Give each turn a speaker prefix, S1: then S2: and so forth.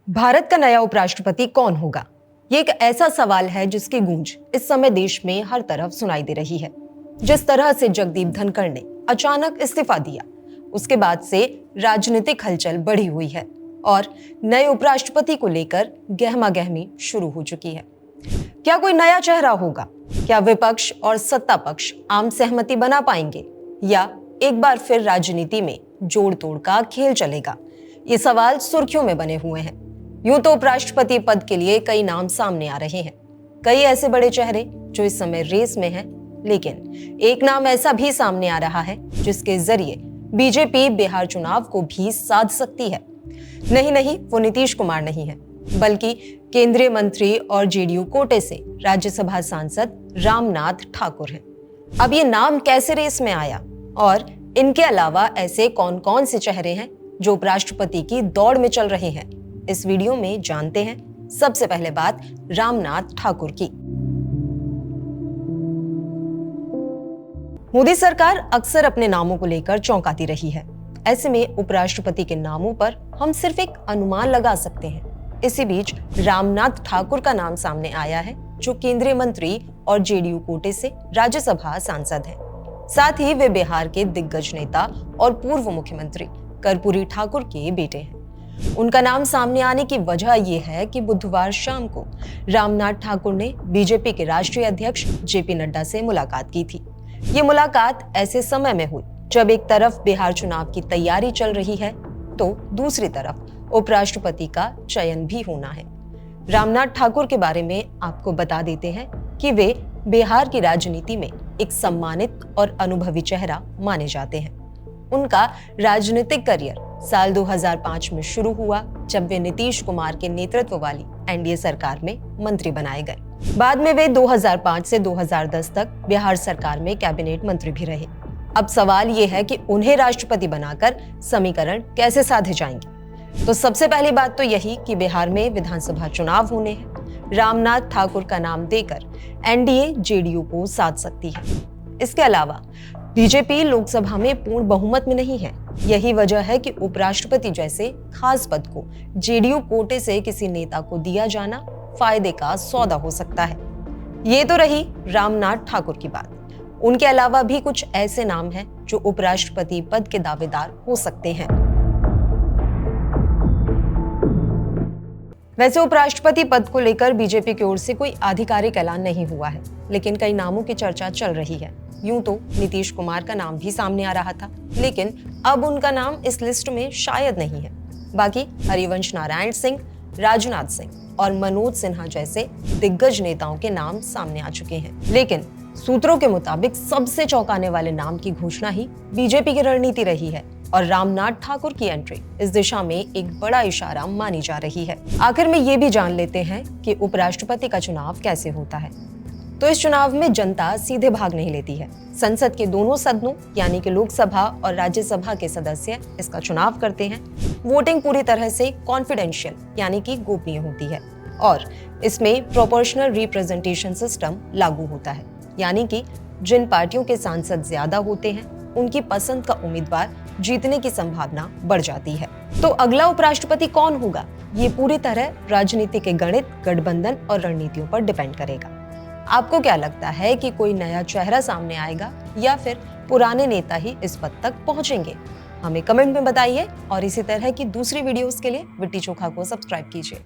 S1: भारत का नया उपराष्ट्रपति कौन होगा? ये एक ऐसा सवाल है जिसकी गूंज इस समय देश में हर तरफ सुनाई दे रही है। जिस तरह से जगदीप धनखड़ ने अचानक इस्तीफा दिया, उसके बाद से राजनीतिक हलचल बढ़ी हुई है और नए उपराष्ट्रपति को लेकर गहमागहमी शुरू हो चुकी है। क्या कोई नया चेहरा होगा? क्या विपक्ष और सत्ता पक्ष आम सहमति बना पाएंगे या एक बार फिर राजनीति में जोड़ तोड़ का खेल चलेगा? ये सवाल सुर्खियों में बने हुए हैं। यूं तो उपराष्ट्रपति पद के लिए कई नाम सामने आ रहे हैं, कई ऐसे बड़े चेहरे जो इस समय रेस में हैं, लेकिन एक नाम ऐसा भी सामने आ रहा है जिसके जरिए बीजेपी बिहार चुनाव को भी साध सकती है। नहीं, वो नीतीश कुमार नहीं है, बल्कि केंद्रीय मंत्री और जेडीयू कोटे से राज्यसभा सांसद रामनाथ ठाकुर हैं। अब ये नाम कैसे रेस में आया और इनके अलावा ऐसे कौन कौन से चेहरे हैं जो उपराष्ट्रपति की दौड़ में चल रहे हैं, इस वीडियो में जानते हैं। सबसे पहले बात रामनाथ ठाकुर की। मोदी सरकार अक्सर अपने नामों को लेकर चौंकाती रही है। ऐसे में उपराष्ट्रपति के नामों पर हम सिर्फ एक अनुमान लगा सकते हैं। इसी बीच रामनाथ ठाकुर का नाम सामने आया है, जो केंद्रीय मंत्री और जेडीयू कोटे से राज्यसभा सांसद हैं। साथ ही वे बिहार के दिग्गज नेता और पूर्व मुख्यमंत्री कर्पूरी ठाकुर के बेटे हैं। उनका नाम सामने आने की वजह यह है कि बुधवार शाम को रामनाथ ठाकुर ने बीजेपी के राष्ट्रीय अध्यक्ष जेपी नड्डा से मुलाकात की थी। ये मुलाकात ऐसे समय में हुई जब एक तरफ बिहार चुनाव की तैयारी चल रही है, तो दूसरी तरफ उपराष्ट्रपति का चयन भी होना है। रामनाथ ठाकुर के बारे में आपको बता देते हैं कि वे बिहार की राजनीति में एक सम्मानित और अनुभवी चेहरा माने जाते हैं। उनका राजनीतिक करियर साल 2005 में शुरू हुआ, जब वे नीतीश कुमार के नेतृत्व वाली एनडीए सरकार में मंत्री बनाए गए। बाद में वे 2005 से 2010 तक बिहार सरकार में कैबिनेट मंत्री भी रहे। अब सवाल ये है कि उन्हें राष्ट्रपति बनाकर समीकरण कैसे साधे जाएंगे। तो सबसे पहली बात तो यही कि बिहार में विधानसभा चुनाव होने हैं। रामनाथ ठाकुर का नाम देकर एनडीए जेडीयू को साध सकती है। इसके अलावा बीजेपी लोकसभा में पूर्ण बहुमत में नहीं है। यही वजह है कि उपराष्ट्रपति जैसे खास पद को जेडीयू कोटे से किसी नेता को दिया जाना फायदे का सौदा हो सकता है। ये तो रही रामनाथ ठाकुर की बात। उनके अलावा भी कुछ ऐसे नाम हैं जो उपराष्ट्रपति पद के दावेदार हो सकते हैं। वैसे उपराष्ट्रपति पद को लेकर बीजेपी की ओर से कोई आधिकारिक ऐलान नहीं हुआ है, लेकिन कई नामों की चर्चा चल रही है। यूं तो नीतीश कुमार का नाम भी सामने आ रहा था, लेकिन अब उनका नाम इस लिस्ट में शायद नहीं है। बाकी हरिवंश नारायण सिंह, राजनाथ सिंह और मनोज सिन्हा जैसे दिग्गज नेताओं के नाम सामने आ चुके हैं। लेकिन सूत्रों के मुताबिक सबसे चौंकाने वाले नाम की घोषणा ही बीजेपी की रणनीति रही है और रामनाथ ठाकुर की एंट्री इस दिशा में एक बड़ा इशारा मानी जा रही है। आखिर में ये भी जान लेते हैं कि उपराष्ट्रपति का चुनाव कैसे होता है। तो इस चुनाव में जनता सीधे भाग नहीं लेती है। संसद के दोनों सदनों यानी कि लोकसभा और राज्यसभा के सदस्य इसका चुनाव करते हैं। वोटिंग पूरी तरह से कॉन्फिडेंशियल यानी कि गोपनीय होती है और इसमें प्रोपोर्शनल रिप्रेजेंटेशन सिस्टम लागू होता है, यानी कि जिन पार्टियों के सांसद ज्यादा होते हैं उनकी पसंद का उम्मीदवार जीतने की संभावना बढ़ जाती है। तो अगला उपराष्ट्रपति कौन होगा, ये पूरी तरह राजनीति के गणित, गठबंधन और रणनीतियों पर डिपेंड करेगा। आपको क्या लगता है कि कोई नया चेहरा सामने आएगा या फिर पुराने नेता ही इस पद तक पहुंचेंगे? हमें कमेंट में बताइए और इसी तरह की दूसरी वीडियोस के लिए विट्टी चोखा को सब्सक्राइब कीजिए।